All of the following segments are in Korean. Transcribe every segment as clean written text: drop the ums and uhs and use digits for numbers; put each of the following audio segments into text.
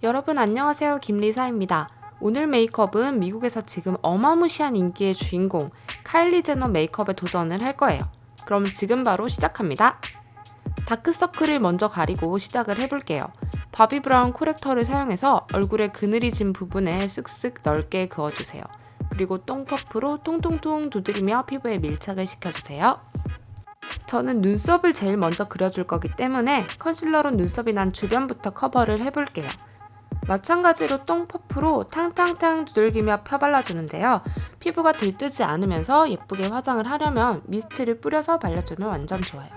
여러분 안녕하세요. 김리사입니다. 오늘 메이크업은 미국에서 지금 어마무시한 인기의 주인공 카일리 제너 메이크업에 도전을 할 거예요. 그럼 지금 바로 시작합니다. 다크서클을 먼저 가리고 시작을 해볼게요. 바비 브라운 코렉터를 사용해서 얼굴의 그늘이 진 부분에 쓱쓱 넓게 그어주세요. 그리고 똥퍼프로 통통통 두드리며 피부에 밀착을 시켜주세요. 저는 눈썹을 제일 먼저 그려줄 거기 때문에 컨실러로 눈썹이 난 주변부터 커버를 해볼게요. 마찬가지로 똥퍼프로 탕탕탕 두들기며 펴발라주는데요. 피부가 들뜨지 않으면서 예쁘게 화장을 하려면 미스트를 뿌려서 발라주면 완전 좋아요.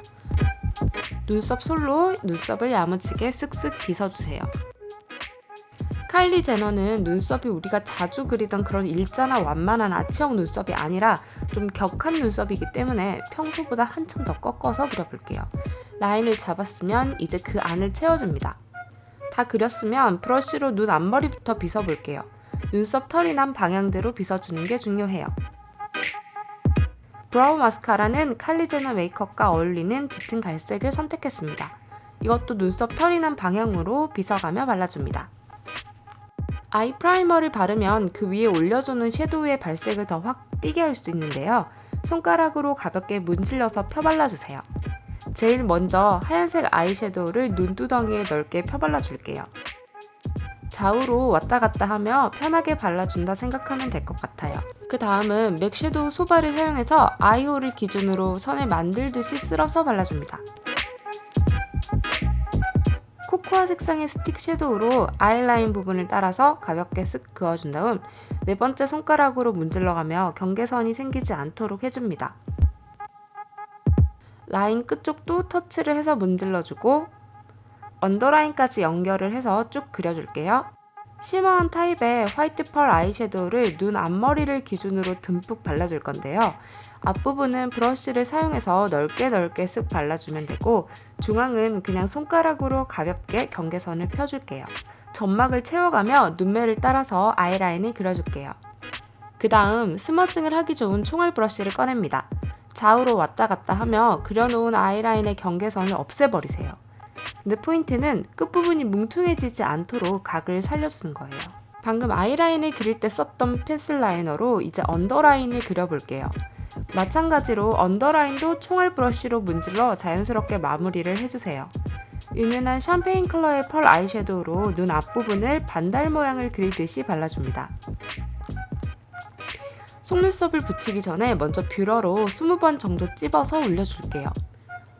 눈썹 솔로 눈썹을 야무지게 쓱쓱 빗어주세요. 카일리 제너는 눈썹이 우리가 자주 그리던 그런 일자나 완만한 아치형 눈썹이 아니라 좀 격한 눈썹이기 때문에 평소보다 한층 더 꺾어서 그려볼게요. 라인을 잡았으면 이제 그 안을 채워줍니다. 다 그렸으면 브러쉬로 눈 앞머리부터 빗어볼게요. 눈썹 털이 난 방향대로 빗어주는 게 중요해요. 브라우 마스카라는 카일리 제너 메이크업과 어울리는 짙은 갈색을 선택했습니다. 이것도 눈썹 털이 난 방향으로 빗어가며 발라줍니다. 아이 프라이머를 바르면 그 위에 올려주는 섀도우의 발색을 더 확 띄게 할 수 있는데요. 손가락으로 가볍게 문질러서 펴발라주세요. 제일 먼저 하얀색 아이섀도우를 눈두덩이에 넓게 펴발라줄게요. 좌우로 왔다 갔다 하며 편하게 발라준다 생각하면 될 것 같아요. 그 다음은 맥 섀도우 소바를 사용해서 아이홀을 기준으로 선을 만들듯이 쓸어서 발라줍니다. 코코아 색상의 스틱 섀도우로 아이라인 부분을 따라서 가볍게 쓱 그어준 다음 네 번째 손가락으로 문질러가며 경계선이 생기지 않도록 해줍니다. 라인 끝쪽도 터치를 해서 문질러주고 언더라인까지 연결을 해서 쭉 그려줄게요. 쉬머한 타입의 화이트 펄 아이섀도우를 눈 앞머리를 기준으로 듬뿍 발라줄 건데요. 앞부분은 브러쉬를 사용해서 넓게 쓱 발라주면 되고 중앙은 그냥 손가락으로 가볍게 경계선을 펴줄게요. 점막을 채워가며 눈매를 따라서 아이라인을 그려줄게요. 그 다음 스머징을 하기 좋은 총알 브러쉬를 꺼냅니다. 좌우로 왔다 갔다 하며 그려놓은 아이라인의 경계선을 없애버리세요. 근데 포인트는 끝부분이 뭉퉁해지지 않도록 각을 살려주는 거예요. 방금 아이라인을 그릴 때 썼던 펜슬 라이너로 이제 언더라인을 그려볼게요. 마찬가지로 언더라인도 총알 브러쉬로 문질러 자연스럽게 마무리를 해주세요. 은은한 샴페인 컬러의 펄 아이섀도우로 눈 앞부분을 반달 모양을 그리듯이 발라줍니다. 속눈썹을 붙이기 전에 먼저 뷰러로 20번 정도 찝어서 올려줄게요.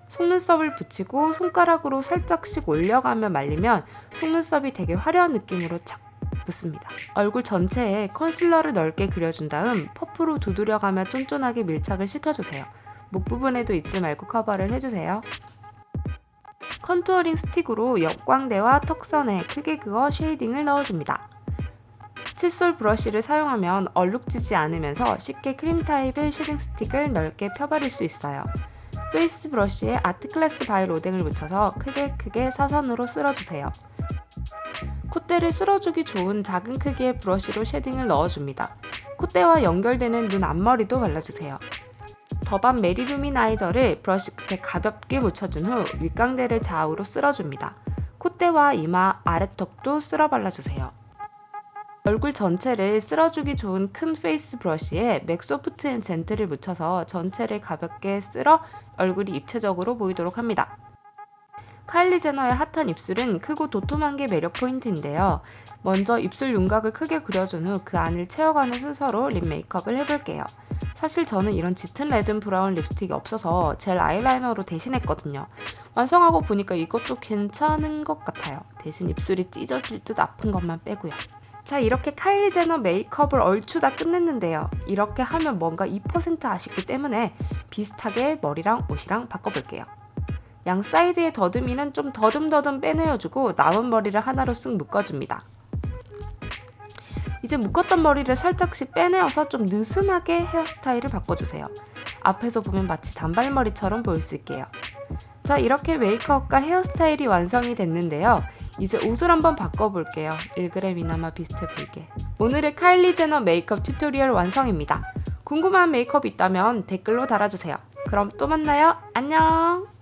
속눈썹을 붙이고 손가락으로 살짝씩 올려가며 말리면 속눈썹이 되게 화려한 느낌으로 착 붙습니다. 얼굴 전체에 컨실러를 넓게 그려준 다음 퍼프로 두드려가며 쫀쫀하게 밀착을 시켜주세요. 목 부분에도 잊지 말고 커버를 해주세요. 컨투어링 스틱으로 역광대와 턱선에 크게 그어 쉐이딩을 넣어줍니다. 칫솔 브러쉬를 사용하면 얼룩지지 않으면서 쉽게 크림 타입의 쉐딩 스틱을 넓게 펴바를 수 있어요. 페이스 브러쉬에 아트클래스 바이 로댕을 묻혀서 크게 사선으로 쓸어주세요. 콧대를 쓸어주기 좋은 작은 크기의 브러쉬로 쉐딩을 넣어줍니다. 콧대와 연결되는 눈 앞머리도 발라주세요. 더밤 메리루미나이저를 브러쉬 끝에 가볍게 묻혀준 후 윗광대를 좌우로 쓸어줍니다. 콧대와 이마, 아래턱도 쓸어 발라주세요. 얼굴 전체를 쓸어주기 좋은 큰 페이스 브러쉬에 맥 소프트 앤 젠틀을 묻혀서 전체를 가볍게 쓸어 얼굴이 입체적으로 보이도록 합니다. 카일리 제너의 핫한 입술은 크고 도톰한 게 매력 포인트인데요. 먼저 입술 윤곽을 크게 그려준 후 그 안을 채워가는 순서로 립 메이크업을 해볼게요. 사실 저는 이런 짙은 레드 브라운 립스틱이 없어서 젤 아이라이너로 대신했거든요. 완성하고 보니까 이것도 괜찮은 것 같아요. 대신 입술이 찢어질 듯 아픈 것만 빼고요. 자, 이렇게 카일리 제너 메이크업을 얼추 다 끝냈는데요. 이렇게 하면 뭔가 2% 아쉽기 때문에 비슷하게 머리랑 옷이랑 바꿔볼게요. 양 사이드의 더듬이는 좀 더듬더듬 빼내어주고 남은 머리를 하나로 쓱 묶어줍니다. 이제 묶었던 머리를 살짝씩 빼내어서 좀 느슨하게 헤어스타일을 바꿔주세요. 앞에서 보면 마치 단발머리처럼 보일 수 있게요. 자, 이렇게 메이크업과 헤어스타일이 완성이 됐는데요. 이제 옷을 한번 바꿔볼게요. 1g 이나마 비슷해 보이게. 오늘의 카일리 제너 메이크업 튜토리얼 완성입니다. 궁금한 메이크업 있다면 댓글로 달아주세요. 그럼 또 만나요. 안녕!